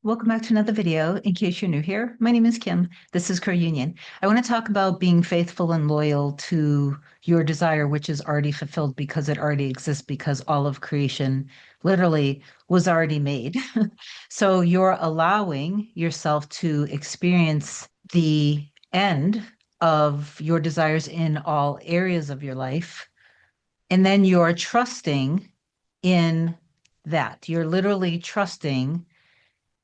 Welcome back to another video. In case you're new here, my name is Kim. This is Core Union. I want to talk about being faithful and loyal to your desire, which is already fulfilled because it already exists, because all of creation literally was already made. So you're allowing yourself to experience the end of your desires in all areas of your life. And then you're trusting in that. You're literally trusting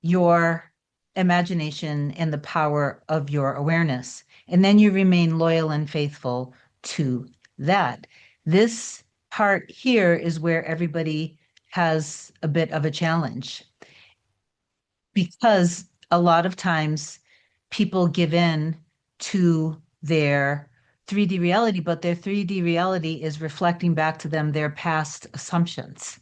your imagination and the power of your awareness. And then you remain loyal and faithful to that. This part here is where everybody has a bit of a challenge because a lot of times people give in to their 3D reality, but their 3D reality is reflecting back to them their past assumptions.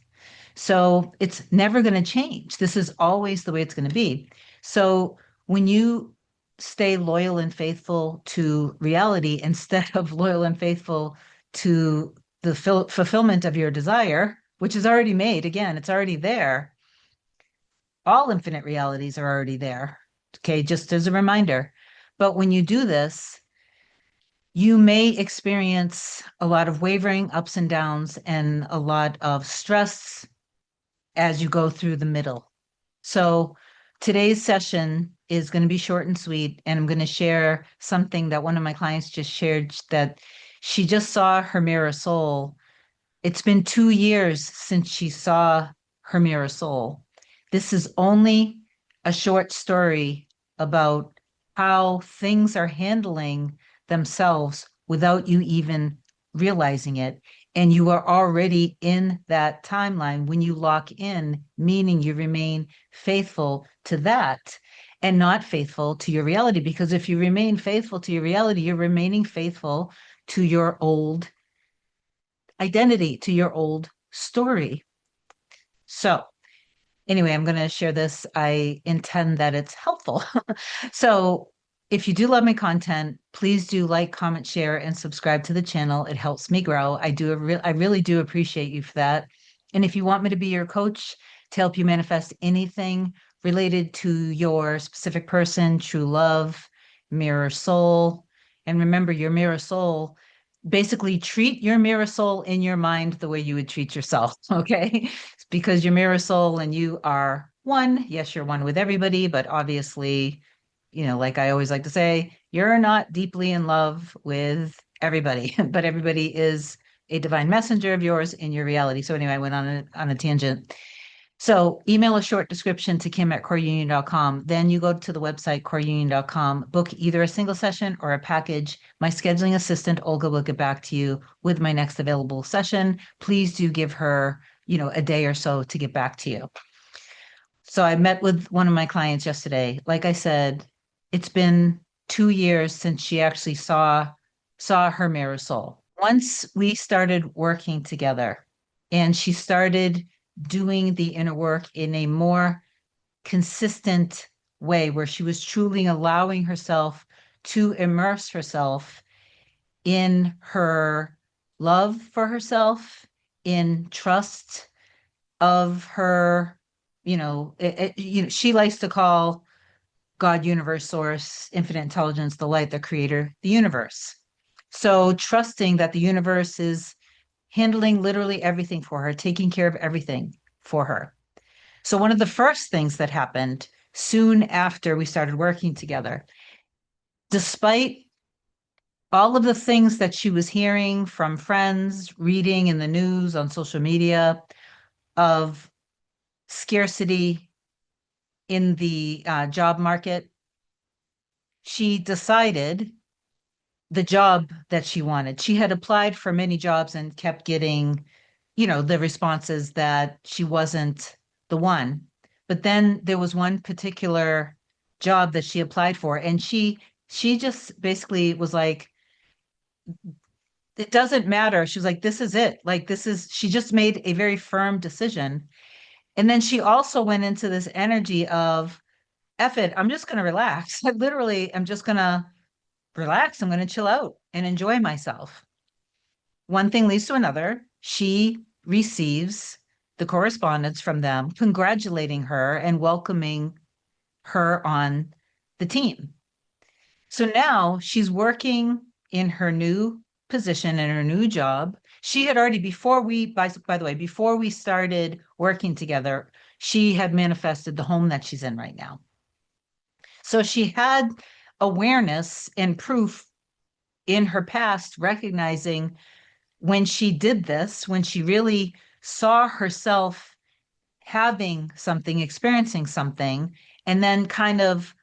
So it's never going to change. This is always the way it's going to be. So when you stay loyal and faithful to reality instead of loyal and faithful to the fulfillment of your desire, which is already made, again, it's already there. All infinite realities are already there. Okay, just as a reminder. But when you do this, you may experience a lot of wavering, ups and downs, and a lot of stress as you go through the middle. So today's session is going to be short and sweet, and I'm going to share something that one of my clients just shared that she just saw her mirror soul. It's been 2 years since she saw her mirror soul. This is only a short story about how things are handling themselves without you even realizing it. And you are already in that timeline when you lock in, meaning you remain faithful to that and not faithful to your reality. Because if you remain faithful to your reality, you're remaining faithful to your old identity, to your old story. So, anyway, I'm going to share this. I intend that it's helpful. So, if you do love my content, please do like, comment, share, and subscribe to the channel. It helps me grow. I really do appreciate you for that. And if you want me to be your coach to help you manifest anything related to your specific person, true love, mirror soul, and remember your mirror soul, basically treat your mirror soul in your mind the way you would treat yourself. Okay. Because your mirror soul and you are one. Yes, you're one with everybody, but obviously, like I always like to say, you're not deeply in love with everybody, but everybody is a divine messenger of yours in your reality. So anyway, I went on a tangent. So email a short description to kim@coreunion.com. Then you go to the website, coreunion.com, book either a single session or a package. My scheduling assistant, Olga, will get back to you with my next available session. Please do give her, a day or so to get back to you. So I met with one of my clients yesterday. Like I said, it's been 2 years since she actually saw her mirror soul. Once we started working together and she started doing the inner work in a more consistent way where she was truly allowing herself to immerse herself in her love for herself, in trust of her, she likes to call God, universe, source, infinite intelligence, the light, the creator, the universe. So trusting that the universe is handling literally everything for her, taking care of everything for her. So one of the first things that happened soon after we started working together, despite all of the things that she was hearing from friends, reading in the news, on social media, of scarcity in the job market, she decided the job that she wanted. She had applied for many jobs and kept getting, the responses that she wasn't the one. But then there was one particular job that she applied for, and she just basically was like, it doesn't matter. She was like, this is it. Like, she just made a very firm decision. And then she also went into this energy of, F it, I'm just going to relax. Like, literally, I'm just going to relax. I'm going to chill out and enjoy myself. One thing leads to another. She receives the correspondence from them congratulating her and welcoming her on the team. So now she's working in her new position in her new job. She had already, by the way, before we started working together, she had manifested the home that she's in right now. So she had awareness and proof in her past, recognizing when she did this, when she really saw herself having something, experiencing something, and then kind of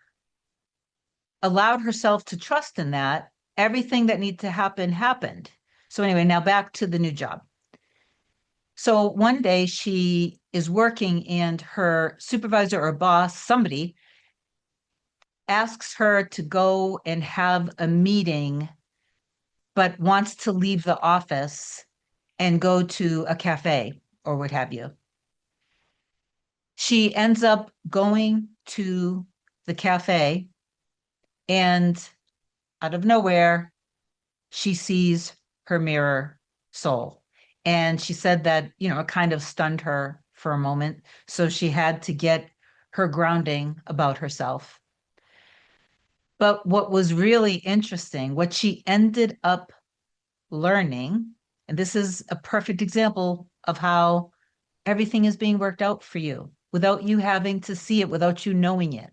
allowed herself to trust in that, everything that needed to happen happened. So, anyway, now back to the new job. So, one day she is working, and her supervisor or boss, somebody, asks her to go and have a meeting, but wants to leave the office and go to a cafe or what have you. She ends up going to the cafe, and out of nowhere, she sees her mirror soul. And she said that, it kind of stunned her for a moment. So she had to get her grounding about herself. But what was really interesting, what she ended up learning, and this is a perfect example of how everything is being worked out for you without you having to see it, without you knowing it.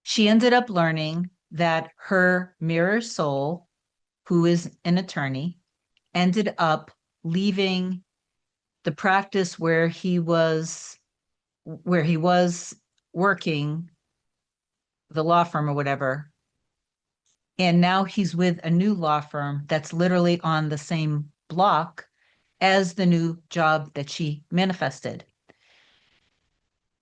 She ended up learning that her mirror soul, who is an attorney, ended up leaving the practice where he was working, the law firm or whatever, and now he's with a new law firm that's literally on the same block as the new job that she manifested.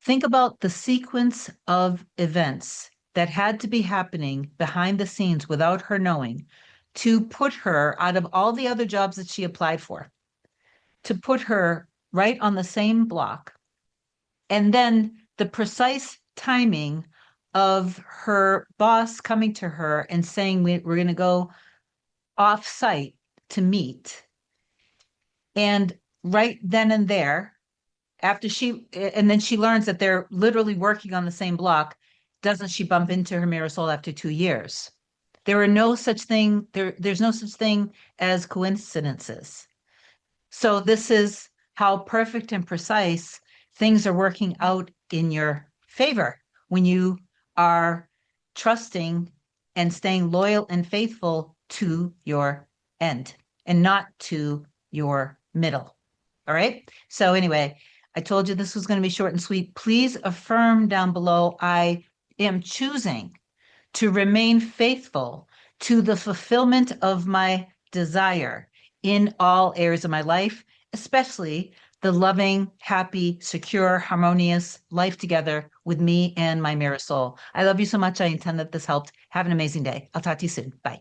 Think about the sequence of events that had to be happening behind the scenes without her knowing to put her out of all the other jobs that she applied for, to put her right on the same block. And then the precise timing of her boss coming to her and saying, we're going to go off site to meet. And right then and there, and then she learns that they're literally working on the same block, doesn't she bump into her mirror soul after 2 years? There's no such thing as coincidences. So this is how perfect and precise things are working out in your favor when you are trusting and staying loyal and faithful to your end and not to your middle. All right. So anyway, I told you this was going to be short and sweet. Please affirm down below, I am choosing to remain faithful to the fulfillment of my desire in all areas of my life, especially the loving, happy, secure, harmonious life together with me and my mirror soul. I love you so much. I intend that this helped. Have an amazing day. I'll talk to you soon. Bye.